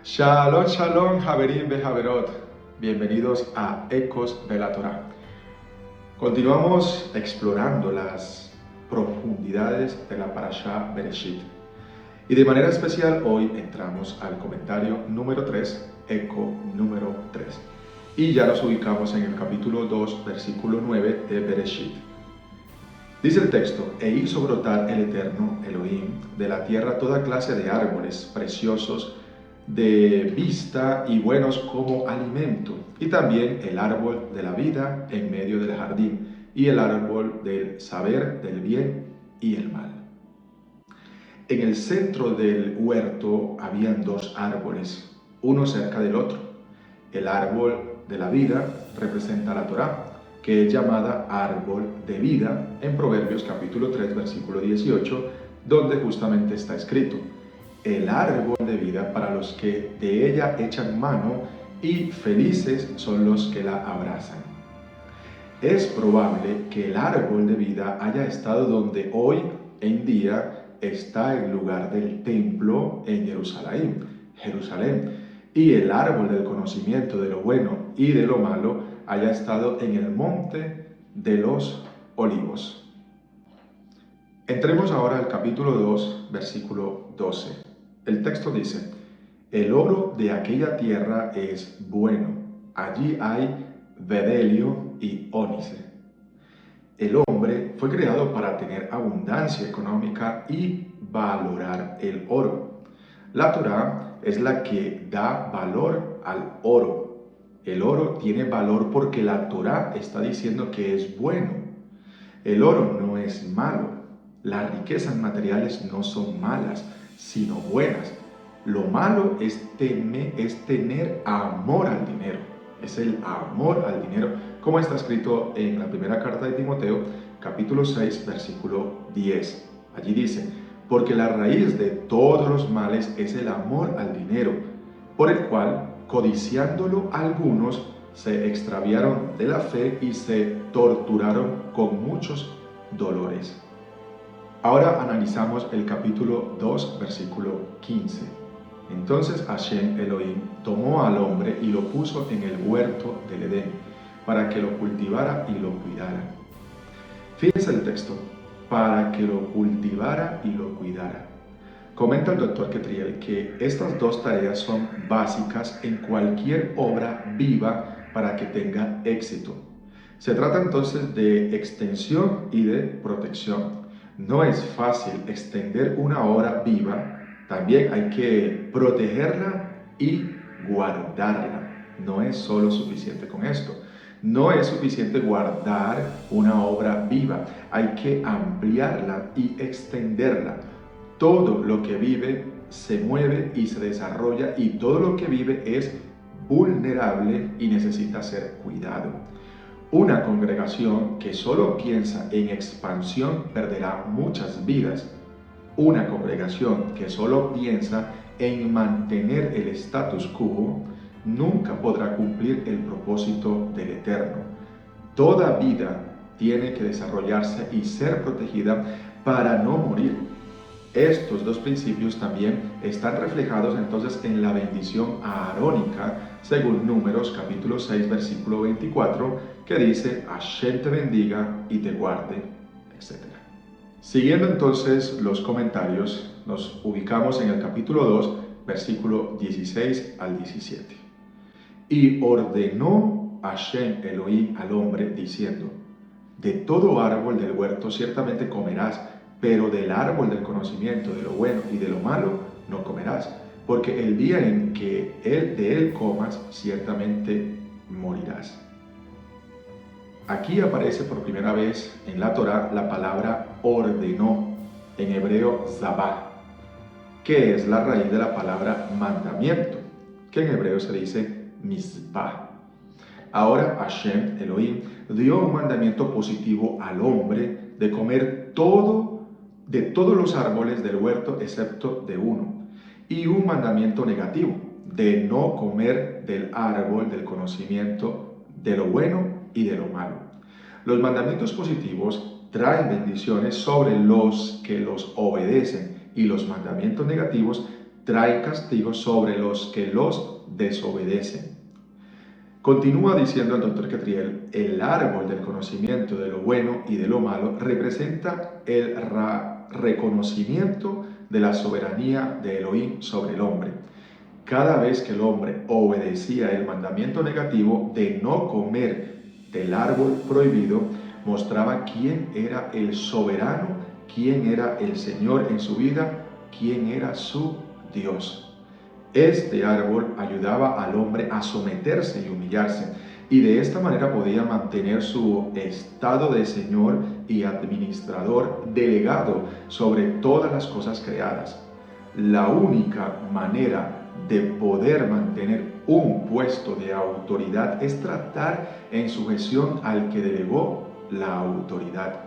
Shalom, shalom, Haverim Behaverot. Bienvenidos a Ecos de la Torá. Continuamos explorando las profundidades de la Parashá Bereshit. Y de manera especial hoy entramos al comentario número 3, Eco número 3. Y ya nos ubicamos en el capítulo 2, versículo 9 de Bereshit. Dice el texto: e hizo brotar el Eterno Elohim de la tierra toda clase de árboles preciosos de vista y buenos como alimento, y también el árbol de la vida en medio del jardín, y el árbol del saber del bien y el mal. En el centro del huerto habían dos árboles, uno cerca del otro. El árbol de la vida representa la Torá, que es llamada árbol de vida en Proverbios capítulo 3, versículo 18, donde justamente está escrito: el árbol de vida para los que de ella echan mano, y felices son los que la abrazan. Es probable que el árbol de vida haya estado donde hoy en día está el lugar del templo en Jerusalén, y el árbol del conocimiento de lo bueno y de lo malo haya estado en el monte de los olivos. Entremos ahora al capítulo 2, versículo 12. El texto dice: el oro de aquella tierra es bueno, allí hay bedelio y ónice. El hombre fue creado para tener abundancia económica y valorar el oro. La Torá es la que da valor al oro. El oro tiene valor porque la Torá está diciendo que es bueno. El oro no es malo. Las riquezas materiales no son malas, sino buenas. Lo malo es tener amor al dinero. Es el amor al dinero, como está escrito en la primera carta de Timoteo, capítulo 6, versículo 10. Allí dice: porque la raíz de todos los males es el amor al dinero, por el cual, codiciándolo algunos, se extraviaron de la fe y se torturaron con muchos dolores. Ahora analizamos el capítulo 2, versículo 15. Entonces Hashem Elohim tomó al hombre y lo puso en el huerto del Edén, para que lo cultivara y lo cuidara. Fíjense el texto: para que lo cultivara y lo cuidara. Comenta el doctor Ketriel que estas dos tareas son básicas en cualquier obra viva para que tenga éxito. Se trata entonces de extensión y de protección. No es fácil extender una obra viva, también hay que protegerla y guardarla. No es solo suficiente con esto. No es suficiente guardar una obra viva, hay que ampliarla y extenderla. Todo lo que vive se mueve y se desarrolla, y todo lo que vive es vulnerable y necesita ser cuidado. Una congregación que solo piensa en expansión perderá muchas vidas. Una congregación que solo piensa en mantener el status quo nunca podrá cumplir el propósito del Eterno. Toda vida tiene que desarrollarse y ser protegida para no morir. Estos dos principios también están reflejados entonces en la bendición aarónica, según Números capítulo 6, versículo 24, que dice: Hashem te bendiga y te guarde, etc. Siguiendo entonces los comentarios, nos ubicamos en el capítulo 2, versículo 16 al 17. Y ordenó Hashem Elohim al hombre, diciendo: de todo árbol del huerto ciertamente comerás, pero del árbol del conocimiento de lo bueno y de lo malo no comerás, porque el día en que de él comas, ciertamente morirás. Aquí aparece por primera vez en la Torá la palabra ordenó, en hebreo zabá, que es la raíz de la palabra mandamiento, que en hebreo se dice mizpah. Ahora Hashem Elohim dio un mandamiento positivo al hombre de comer de todos los árboles del huerto excepto de uno, y un mandamiento negativo de no comer del árbol del conocimiento de lo bueno y de lo malo. Los mandamientos positivos traen bendiciones sobre los que los obedecen, y los mandamientos negativos trae castigo sobre los que los desobedecen. Continúa diciendo el doctor Catriel, el árbol del conocimiento de lo bueno y de lo malo representa el reconocimiento de la soberanía de Elohim sobre el hombre. Cada vez que el hombre obedecía el mandamiento negativo de no comer del árbol prohibido, mostraba quién era el soberano, quién era el Señor en su vida, quién era su Dios. Este árbol ayudaba al hombre a someterse y humillarse, y de esta manera podía mantener su estado de Señor y administrador delegado sobre todas las cosas creadas. La única manera de poder mantener un puesto de autoridad es tratar en sujeción al que delegó la autoridad.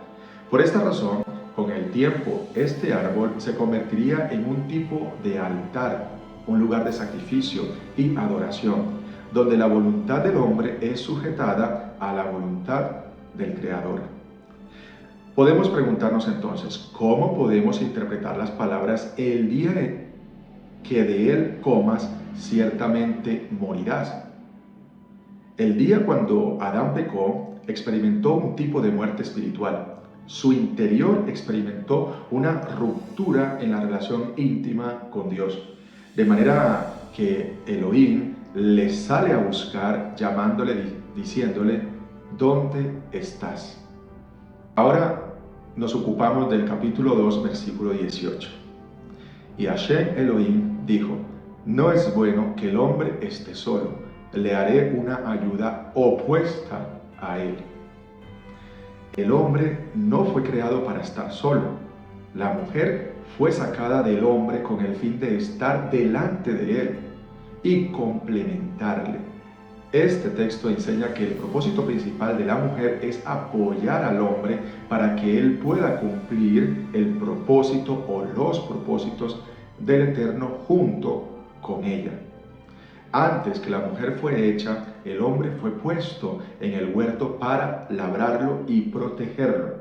Por esta razón, con el tiempo, este árbol se convertiría en un tipo de altar, un lugar de sacrificio y adoración, donde la voluntad del hombre es sujetada a la voluntad del Creador. Podemos preguntarnos entonces, ¿cómo podemos interpretar las palabras el día que de él comas, ciertamente morirás? El día cuando Adán pecó, experimentó un tipo de muerte espiritual. Su interior experimentó una ruptura en la relación íntima con Dios, de manera que Elohim le sale a buscar llamándole, diciéndole, ¿dónde estás? Ahora nos ocupamos del capítulo 2, versículo 18. Y Hashem Elohim dijo, no es bueno que el hombre esté solo, le haré una ayuda opuesta a él. El hombre no fue creado para estar solo. La mujer fue sacada del hombre con el fin de estar delante de él y complementarle. Este texto enseña que el propósito principal de la mujer es apoyar al hombre para que él pueda cumplir el propósito o los propósitos del Eterno junto con ella. Antes que la mujer fue hecha, el hombre fue puesto en el huerto para labrarlo y protegerlo.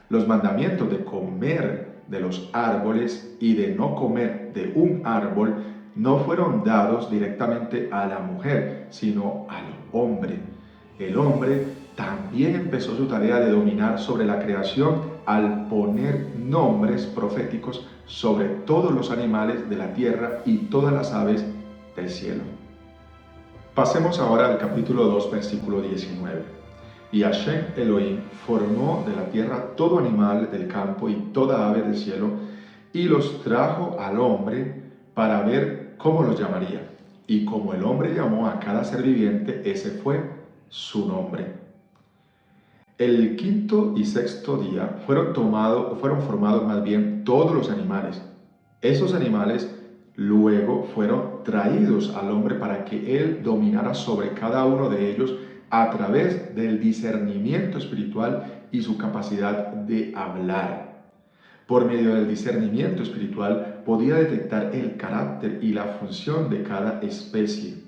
Los mandamientos de comer de los árboles y de no comer de un árbol no fueron dados directamente a la mujer, sino al hombre. El hombre también empezó su tarea de dominar sobre la creación al poner nombres proféticos sobre todos los animales de la tierra y todas las aves del cielo. Pasemos ahora al capítulo 2, versículo 19. Y Hashem Elohim formó de la tierra todo animal del campo y toda ave del cielo, y los trajo al hombre para ver cómo los llamaría. Y como el hombre llamó a cada ser viviente, ese fue su nombre. El quinto y sexto día fueron formados más bien todos los animales. Esos animales luego fueron traídos al hombre para que él dominara sobre cada uno de ellos a través del discernimiento espiritual y su capacidad de hablar. Por medio del discernimiento espiritual podía detectar el carácter y la función de cada especie.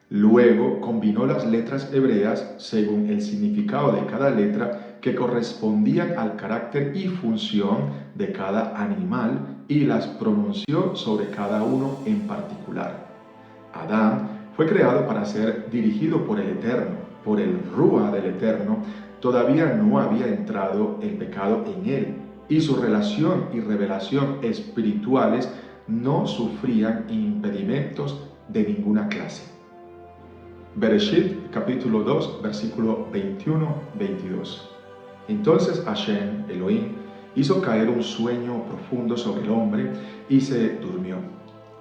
Luego combinó las letras hebreas según el significado de cada letra que correspondían al carácter y función de cada animal y las pronunció sobre cada uno en particular. Adán fue creado para ser dirigido por el Eterno, por el Rúa del Eterno. Todavía no había entrado el pecado en él y su relación y revelación espirituales no sufrían impedimentos de ninguna clase. Bereshit, capítulo 2, versículo 21-22. Entonces Hashem, Elohim, hizo caer un sueño profundo sobre el hombre y se durmió.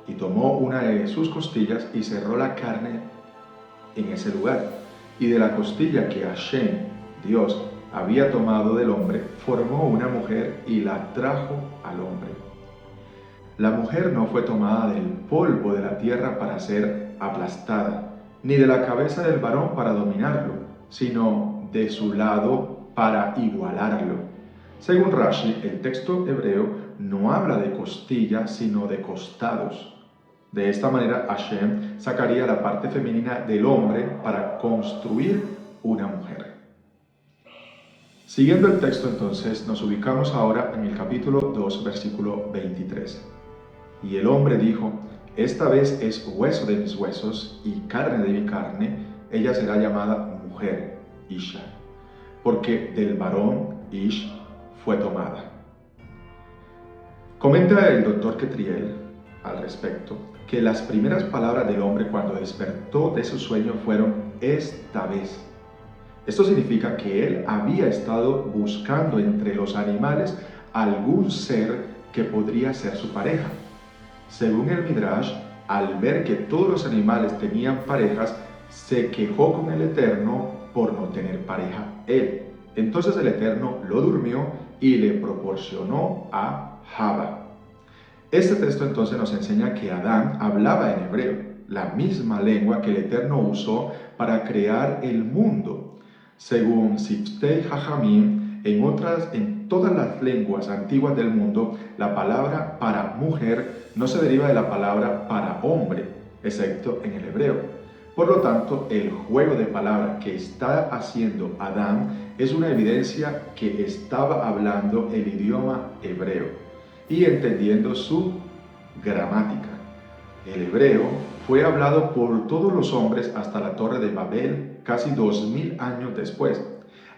Y tomó una de sus costillas y cerró la carne en ese lugar. Y de la costilla que Hashem, Dios, había tomado del hombre, formó una mujer y la trajo al hombre. La mujer no fue tomada del polvo de la tierra para ser aplastada, ni de la cabeza del varón para dominarlo, sino de su lado para igualarlo. Según Rashi, el texto hebreo no habla de costilla, sino de costados. De esta manera, Hashem sacaría la parte femenina del hombre para construir una mujer. Siguiendo el texto, entonces, nos ubicamos ahora en el capítulo 2, versículo 23. Y el hombre dijo, esta vez es hueso de mis huesos y carne de mi carne, ella será llamada mujer, Isha, porque del varón Ish fue tomada. Comenta el doctor Ketriel al respecto que las primeras palabras del hombre cuando despertó de su sueño fueron esta vez. Esto significa que él había estado buscando entre los animales algún ser que podría ser su pareja. Según el Midrash, al ver que todos los animales tenían parejas, se quejó con el Eterno por no tener pareja él. Entonces el Eterno lo durmió y le proporcionó a Java. Este texto entonces nos enseña que Adán hablaba en hebreo, la misma lengua que el Eterno usó para crear el mundo. Según Siftei Jajamim, en todas las lenguas antiguas del mundo, la palabra para mujer no se deriva de la palabra para hombre, excepto en el hebreo. Por lo tanto, el juego de palabras que está haciendo Adán es una evidencia que estaba hablando el idioma hebreo y entendiendo su gramática. El hebreo fue hablado por todos los hombres hasta la Torre de Babel, casi 2000 años después.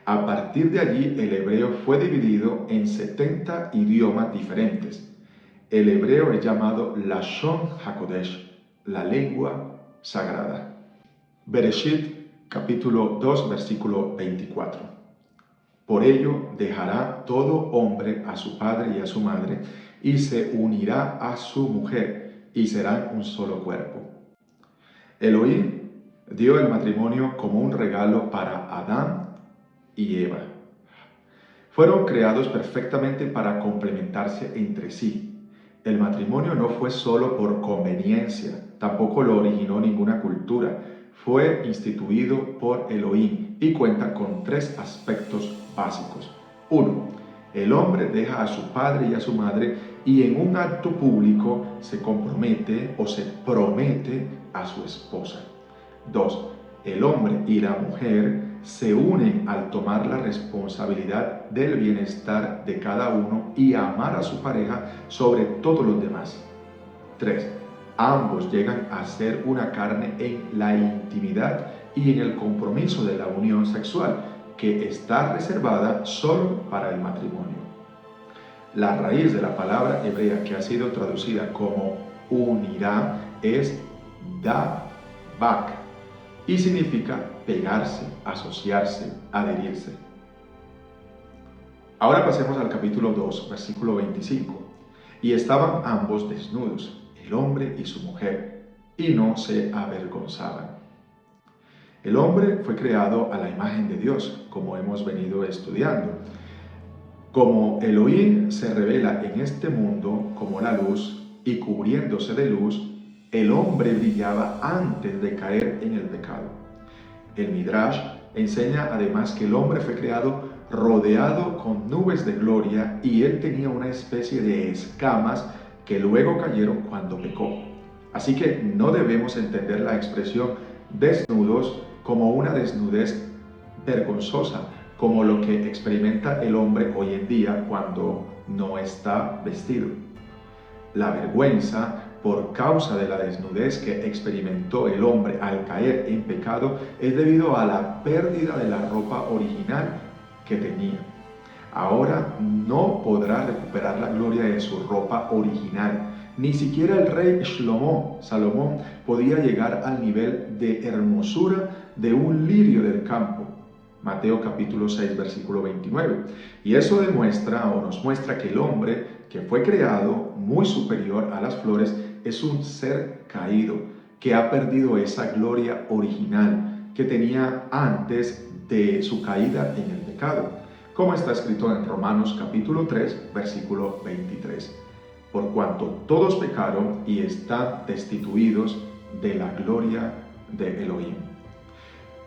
A partir de allí, el hebreo fue dividido en 70 idiomas diferentes. El hebreo es llamado Lashon HaKodesh, la lengua sagrada. Bereshit, capítulo 2, versículo 24. Por ello dejará todo hombre a su padre y a su madre, y se unirá a su mujer, y serán un solo cuerpo. Elohim dio el matrimonio como un regalo para Adán y Eva. Fueron creados perfectamente para complementarse entre sí. El matrimonio no fue solo por conveniencia, tampoco lo originó ninguna cultura. Fue instituido por Elohim y cuenta con 3 aspectos básicos. 1. El hombre deja a su padre y a su madre y en un acto público se compromete o se promete a su esposa. 2. El hombre y la mujer se unen al tomar la responsabilidad del bienestar de cada uno y amar a su pareja sobre todos los demás. 3. Ambos llegan a ser una carne en la intimidad y en el compromiso de la unión sexual, que está reservada solo para el matrimonio. La raíz de la palabra hebrea que ha sido traducida como unirá es davak y significa pegarse, asociarse, adherirse. Ahora pasemos al capítulo 2, versículo 25. Y estaban ambos desnudos, el hombre y su mujer, y no se avergonzaban. El hombre fue creado a la imagen de Dios, como hemos venido estudiando. Como Elohim se revela en este mundo como la luz y cubriéndose de luz, el hombre brillaba antes de caer en el pecado. El Midrash enseña además que el hombre fue creado rodeado con nubes de gloria y él tenía una especie de escamas que luego cayeron cuando pecó. Así que no debemos entender la expresión desnudos como una desnudez vergonzosa, como lo que experimenta el hombre hoy en día cuando no está vestido. La vergüenza por causa de la desnudez que experimentó el hombre al caer en pecado es debido a la pérdida de la ropa original que tenía. Ahora no podrá recuperar la gloria de su ropa original. Ni siquiera el rey Salomón, podía llegar al nivel de hermosura de un lirio del campo. Mateo capítulo 6, versículo 29. Y eso demuestra o nos muestra que el hombre que fue creado muy superior a las flores es un ser caído, que ha perdido esa gloria original que tenía antes de su caída en el pecado, como está escrito en Romanos capítulo 3, versículo 23. Por cuanto todos pecaron y están destituidos de la gloria de Elohim.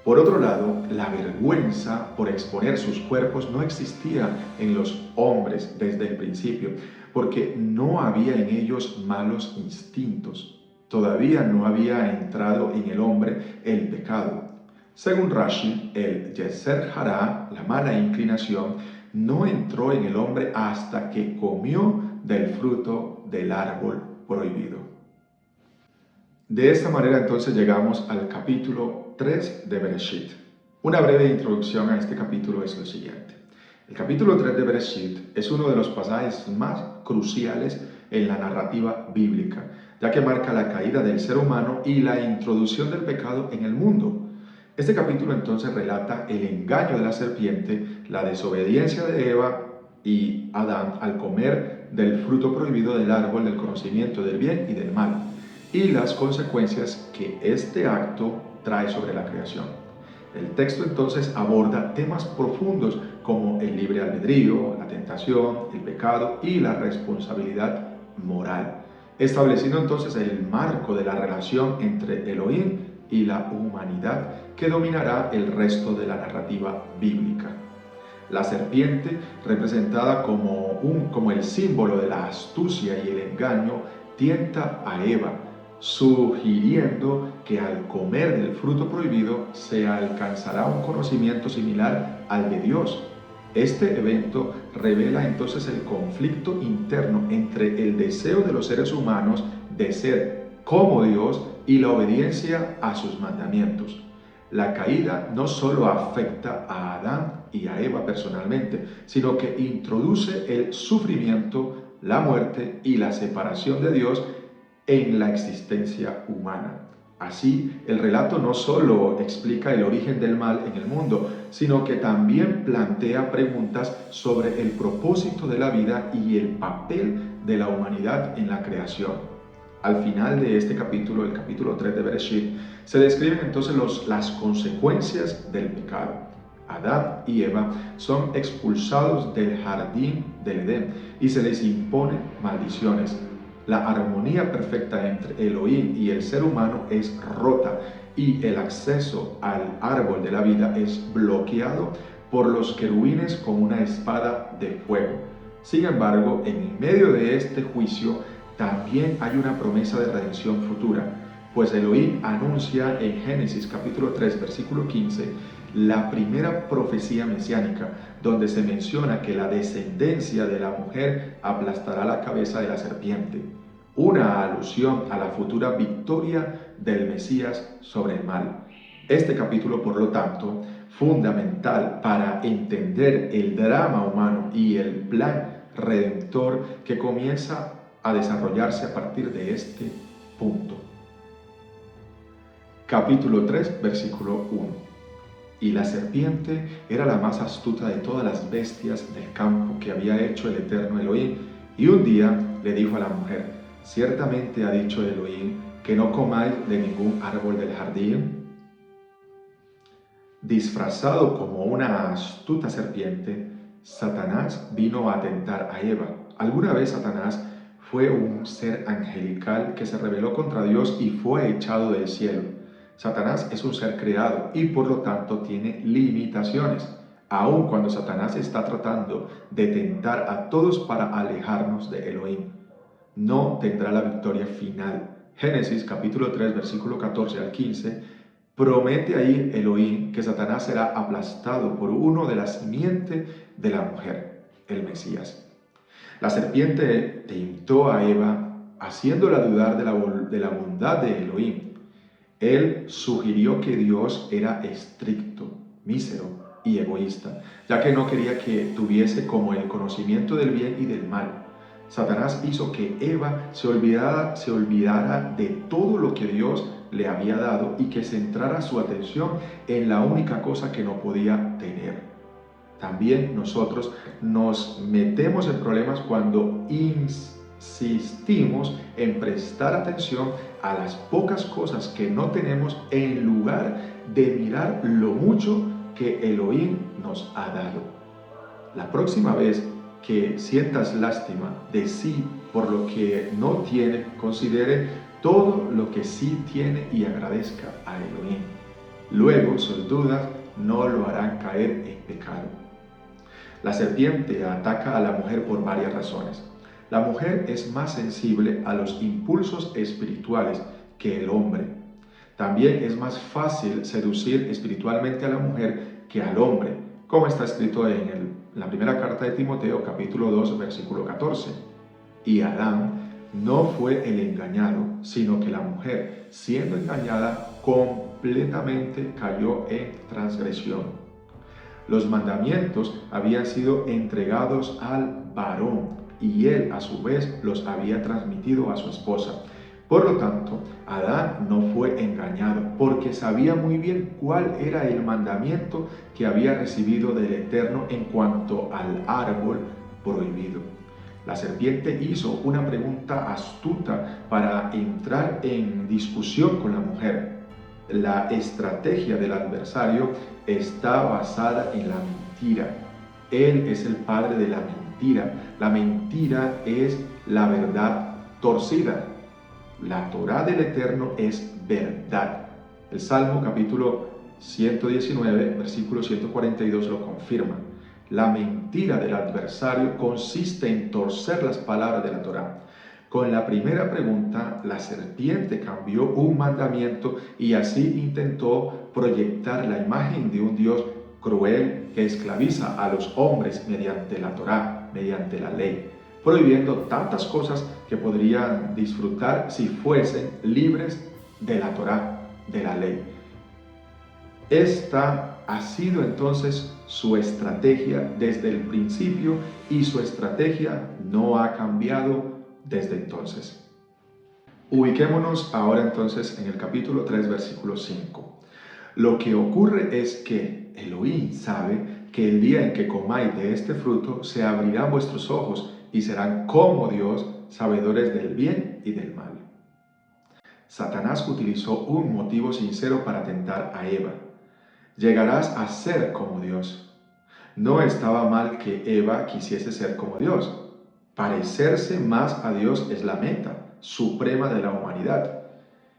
Por otro lado, la vergüenza por exponer sus cuerpos no existía en los hombres desde el principio, porque no había en ellos malos instintos. Todavía no había entrado en el hombre el pecado. Según Rashi, el Yeser Hará, la mala inclinación, no entró en el hombre hasta que comió del fruto del árbol prohibido. De esta manera entonces llegamos al capítulo 3 de Bereshit. Una breve introducción a este capítulo es lo siguiente. El capítulo 3 de Bereshit es uno de los pasajes más cruciales en la narrativa bíblica, ya que marca la caída del ser humano y la introducción del pecado en el mundo. Este capítulo entonces relata el engaño de la serpiente, la desobediencia de Eva y Adán al comer del fruto prohibido del árbol del conocimiento del bien y del mal, y las consecuencias que este acto trae sobre la creación. El texto entonces aborda temas profundos como el libre albedrío, la tentación, el pecado y la responsabilidad moral, estableciendo entonces el marco de la relación entre Elohim y la humanidad que dominará el resto de la narrativa bíblica. La serpiente, representada como el símbolo de la astucia y el engaño, tienta a Eva, sugiriendo que al comer del fruto prohibido se alcanzará un conocimiento similar al de Dios. Este evento revela entonces el conflicto interno entre el deseo de los seres humanos de ser como Dios y la obediencia a sus mandamientos. La caída no solo afecta a Adán y a Eva personalmente, sino que introduce el sufrimiento, la muerte y la separación de Dios en la existencia humana. Así, el relato no solo explica el origen del mal en el mundo, sino que también plantea preguntas sobre el propósito de la vida y el papel de la humanidad en la creación. Al final de este capítulo, el capítulo 3 de Bereshit, se describen entonces las consecuencias del pecado. Adán y Eva son expulsados del jardín del Edén y se les imponen maldiciones. La armonía perfecta entre Elohim y el ser humano es rota y el acceso al árbol de la vida es bloqueado por los querubines con una espada de fuego. Sin embargo, en medio de este juicio también hay una promesa de redención futura, pues Elohim anuncia en Génesis capítulo 3 versículo 15 la primera profecía mesiánica, donde se menciona que la descendencia de la mujer aplastará la cabeza de la serpiente, una alusión a la futura victoria del Mesías sobre el mal. Este capítulo, por lo tanto, fundamental para entender el drama humano y el plan redentor que comienza a desarrollarse a partir de este punto. Capítulo 3, versículo 1. Y la serpiente era la más astuta de todas las bestias del campo que había hecho el eterno Elohim. Y un día le dijo a la mujer: ciertamente ha dicho Elohim que no comáis de ningún árbol del jardín. Disfrazado como una astuta serpiente, Satanás vino a tentar a Eva. Alguna vez Satanás fue un ser angelical que se rebeló contra Dios y fue echado del cielo. Satanás es un ser creado y por lo tanto tiene limitaciones, aun cuando Satanás está tratando de tentar a todos para alejarnos de Elohim. No tendrá la victoria final. Génesis capítulo 3 versículo 14 al 15 promete ahí Elohim que Satanás será aplastado por uno de la simiente de la mujer, el Mesías. La serpiente tentó a Eva haciéndola dudar de la bondad de Elohim. Él sugirió que Dios era estricto, mísero y egoísta, ya que no quería que tuviese como el conocimiento del bien y del mal. Satanás hizo que Eva se olvidara de todo lo que Dios le había dado y que centrara su atención en la única cosa que no podía tener. También nosotros nos metemos en problemas cuando insistimos en prestar atención a las pocas cosas que no tenemos en lugar de mirar lo mucho que Elohim nos ha dado. La próxima vez que sientas lástima de sí por lo que no tiene, considere todo lo que sí tiene y agradezca a Elohim. Luego sus dudas no lo harán caer en pecado. La serpiente ataca a la mujer por varias razones. La mujer es más sensible a los impulsos espirituales que el hombre. También es más fácil seducir espiritualmente a la mujer que al hombre, como está escrito en la primera carta de Timoteo, capítulo 2, versículo 14. Y Adán no fue el engañado, sino que la mujer, siendo engañada, completamente cayó en transgresión. Los mandamientos habían sido entregados al varón y él a su vez los había transmitido a su esposa. Por lo tanto, Adán no fue engañado porque sabía muy bien cuál era el mandamiento que había recibido del Eterno en cuanto al árbol prohibido. La serpiente hizo una pregunta astuta para entrar en discusión con la mujer. La estrategia del adversario está basada en la mentira. Él es el padre de la mentira. La mentira es la verdad torcida. La Torá del Eterno es verdad. El Salmo capítulo 119, versículo 142 lo confirma. La mentira del adversario consiste en torcer las palabras de la Torá. Con la primera pregunta, la serpiente cambió un mandamiento y así intentó proyectar la imagen de un Dios cruel que esclaviza a los hombres mediante la Torá, mediante la ley, prohibiendo tantas cosas que podrían disfrutar si fuesen libres de la Torá, de la ley. Esta ha sido entonces su estrategia desde el principio y su estrategia no ha cambiado desde entonces. Ubiquémonos ahora entonces en el capítulo 3, versículo 5. Lo que ocurre es que Elohim sabe que el día en que comáis de este fruto se abrirán vuestros ojos y serán como Dios, sabedores del bien y del mal. Satanás utilizó un motivo sincero para tentar a Eva. Llegarás a ser como Dios. No estaba mal que Eva quisiese ser como Dios. Parecerse más a Dios es la meta suprema de la humanidad.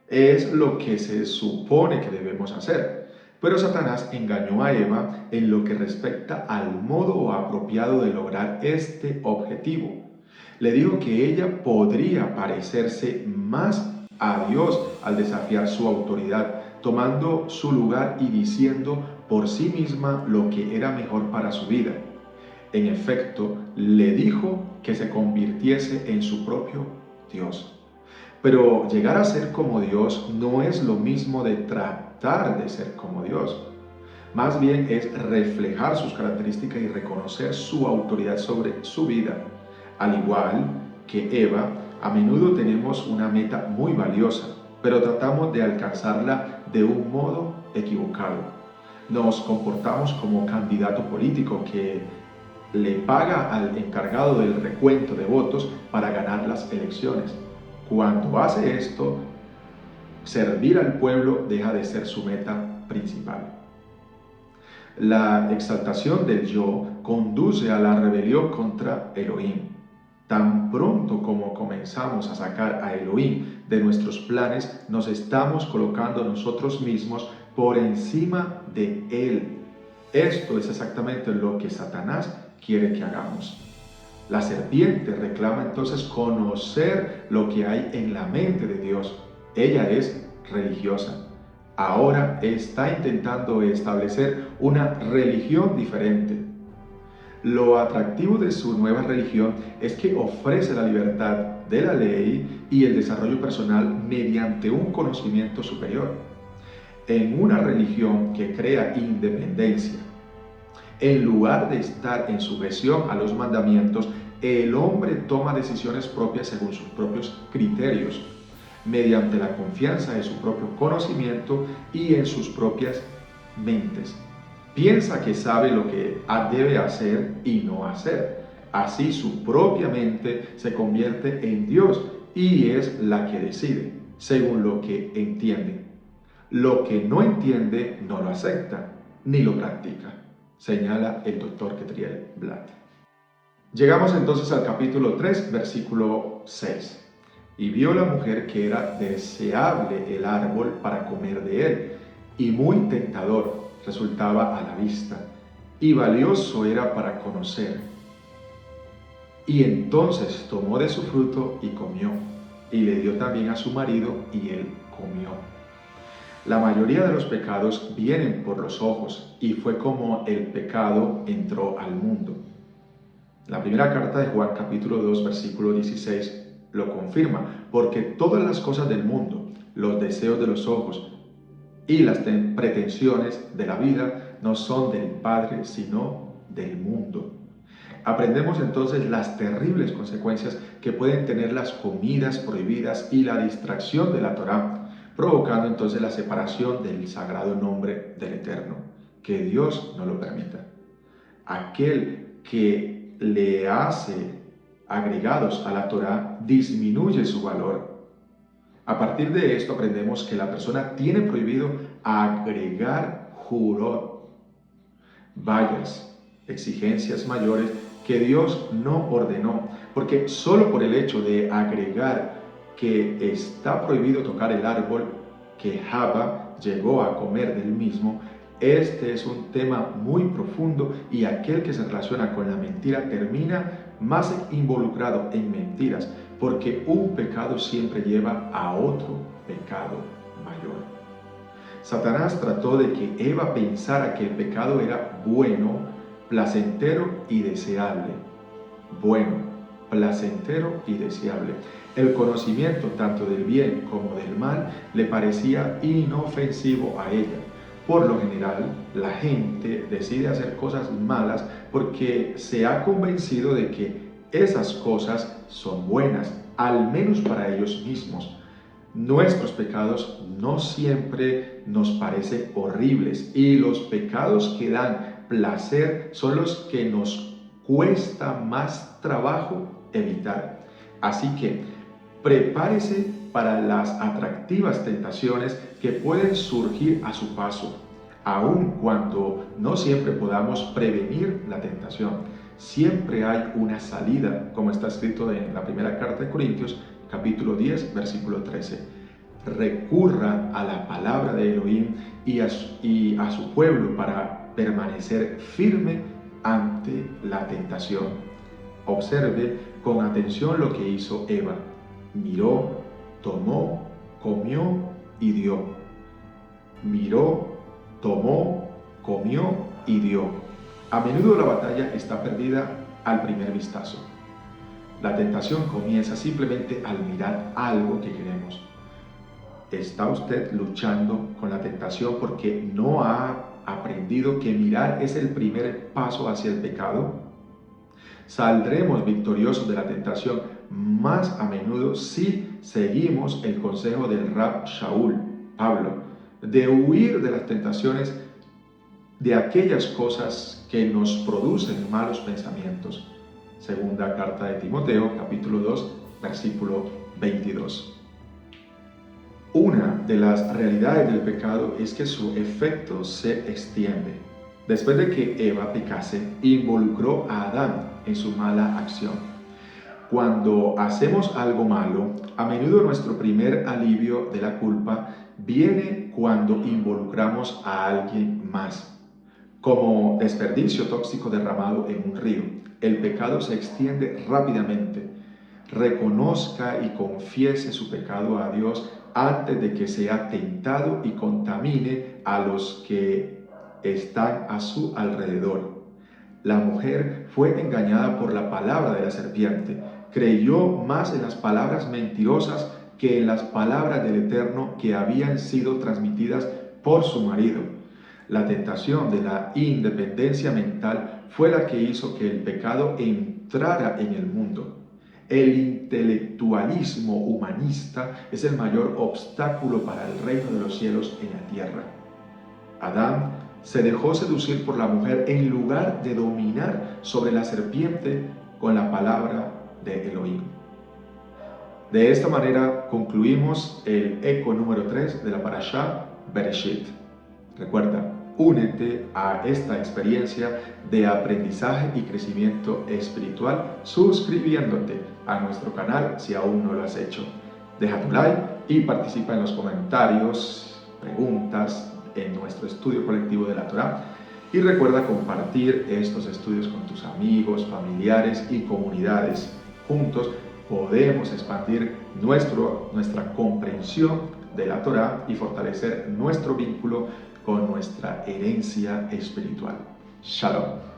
Es lo que se supone que debemos hacer. Pero Satanás engañó a Eva en lo que respecta al modo apropiado de lograr este objetivo. Le dijo que ella podría parecerse más a Dios al desafiar su autoridad, tomando su lugar y diciendo por sí misma lo que era mejor para su vida. En efecto, le dijo que se convirtiese en su propio Dios. Pero llegar a ser como Dios no es lo mismo de tratar de ser como Dios. Más bien es reflejar sus características y reconocer su autoridad sobre su vida. Al igual que Eva, a menudo tenemos una meta muy valiosa, pero tratamos de alcanzarla de un modo equivocado. Nos comportamos como candidato político que le paga al encargado del recuento de votos para ganar las elecciones. Cuando hace esto, servir al pueblo deja de ser su meta principal. La exaltación del yo conduce a la rebelión contra Elohim. Tan pronto como comenzamos a sacar a Elohim de nuestros planes, nos estamos colocando nosotros mismos por encima de Él. Esto es exactamente lo que Satanás quiere que hagamos. La serpiente reclama entonces conocer lo que hay en la mente de Dios. Ella es religiosa. Ahora está intentando establecer una religión diferente. Lo atractivo de su nueva religión es que ofrece la libertad de la ley y el desarrollo personal mediante un conocimiento superior. En una religión que crea independencia, en lugar de estar en sujeción a los mandamientos, el hombre toma decisiones propias según sus propios criterios, mediante la confianza de su propio conocimiento y en sus propias mentes. Piensa que sabe lo que debe hacer y no hacer. Así su propia mente se convierte en Dios y es la que decide, según lo que entiende. Lo que no entiende no lo acepta ni lo practica, señala el doctor Ketriel Blatt. Llegamos entonces al capítulo 3, versículo 6. Y vio la mujer que era deseable el árbol para comer de él, y muy tentador resultaba a la vista, y valioso era para conocer. Y entonces tomó de su fruto y comió, y le dio también a su marido, y él comió. La mayoría de los pecados vienen por los ojos, y fue como el pecado entró al mundo. La primera carta de Juan, capítulo 2, versículo 16, lo confirma, porque todas las cosas del mundo, los deseos de los ojos y las pretensiones de la vida no son del Padre, sino del mundo. Aprendemos entonces las terribles consecuencias que pueden tener las comidas prohibidas y la distracción de la Torá, provocando entonces la separación del sagrado nombre del Eterno. Que Dios no lo permita. Aquel que le hace agregados a la Torá disminuye su valor. A partir de esto aprendemos que la persona tiene prohibido agregar jurot, vallas, exigencias mayores que Dios no ordenó, porque solo por el hecho de agregar que está prohibido tocar el árbol que Java llegó a comer del mismo, este es un tema muy profundo y aquel que se relaciona con la mentira termina más involucrado en mentiras, porque un pecado siempre lleva a otro pecado mayor. Satanás trató de que Eva pensara que el pecado era bueno, placentero y deseable. Bueno, placentero y deseable. El conocimiento tanto del bien como del mal le parecía inofensivo a ella. Por lo general, la gente decide hacer cosas malas porque se ha convencido de que esas cosas son buenas, al menos para ellos mismos. Nuestros pecados no siempre nos parecen horribles y los pecados que dan placer son los que nos cuesta más trabajo evitar. Así que prepárese para las atractivas tentaciones que pueden surgir a su paso, aun cuando no siempre podamos prevenir la tentación. Siempre hay una salida, como está escrito en la primera carta de Corintios, capítulo 10, versículo 13. Recurra a la palabra de Elohim y a su pueblo para permanecer firme ante la tentación. Observe con atención lo que hizo Eva. Miró, tomó, comió y dio. Miró, tomó, comió y dio. A menudo la batalla está perdida al primer vistazo. La tentación comienza simplemente al mirar algo que queremos. ¿Está usted luchando con la tentación porque no ha aprendido que mirar es el primer paso hacia el pecado? Saldremos victoriosos de la tentación más a menudo si seguimos el consejo del Rab Shaul, Pablo, de huir de las tentaciones, de aquellas cosas que nos producen malos pensamientos. Segunda carta de Timoteo, capítulo 2, versículo 22. Una de las realidades del pecado es que su efecto se extiende. Después de que Eva pecase, involucró a Adán en su mala acción. Cuando hacemos algo malo, a menudo nuestro primer alivio de la culpa viene cuando involucramos a alguien más. Como desperdicio tóxico derramado en un río, el pecado se extiende rápidamente. Reconozca y confiese su pecado a Dios antes de que sea tentado y contamine a los que están a su alrededor. La mujer fue engañada por la palabra de la serpiente. Creyó más en las palabras mentirosas que en las palabras del Eterno que habían sido transmitidas por su marido. La tentación de la independencia mental fue la que hizo que el pecado entrara en el mundo. El intelectualismo humanista es el mayor obstáculo para el reino de los cielos en la tierra. Adán se dejó seducir por la mujer en lugar de dominar sobre la serpiente con la palabra de Elohim. De esta manera concluimos el eco número 3 de la Parashá Bereshit. Recuerda, únete a esta experiencia de aprendizaje y crecimiento espiritual suscribiéndote a nuestro canal si aún no lo has hecho. Deja tu like y participa en los comentarios, preguntas en nuestro estudio colectivo de la Torá. Y recuerda compartir estos estudios con tus amigos, familiares y comunidades. Juntos podemos expandir nuestra comprensión de la Torá y fortalecer nuestro vínculo con nuestra herencia espiritual. Shalom.